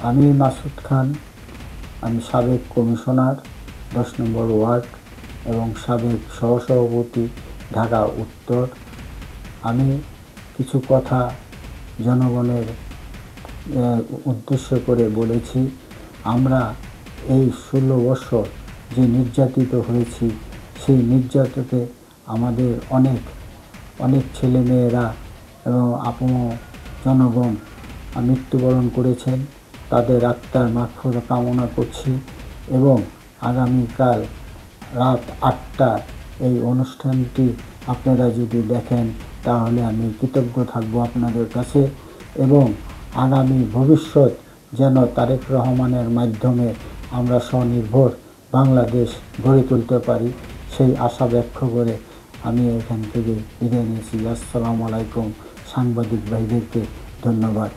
আমি মাসুদ খান। আমি সাবেক কমিশনার 10 নম্বর ওয়ার্ড এবং সাবেক সহসভাপতি ঢাকা উত্তর। আমি কিছু কথা জনগণের উদ্দেশ্য করে বলেছি। আমরা এই 16 বছর যে নির্যাতিত হয়েছি, সেই নির্যাতনে আমাদের অনেক ছেলেমেয়েরা এবং আপন জনগণ মৃত্যুবরণ করেছেন। তাদের আত্মার মাগফিরাত কামনা করছি এবং আগামীকাল রাত 8টায় এই অনুষ্ঠানটি আপনারা যদি দেখেন তাহলে আমি কৃতজ্ঞ থাকব আপনাদের কাছে এবং আগামী ভবিষ্যৎ যেন তারেক রহমানের মাধ্যমে আমরা স্বনির্ভর বাংলাদেশ গড়ে তুলতে পারি, সেই আশা ব্যক্ত করে আমি এখান থেকে বিদায় নিয়েছি। আসসালামু আলাইকুম। সাংবাদিক ভাইদেরকে ধন্যবাদ।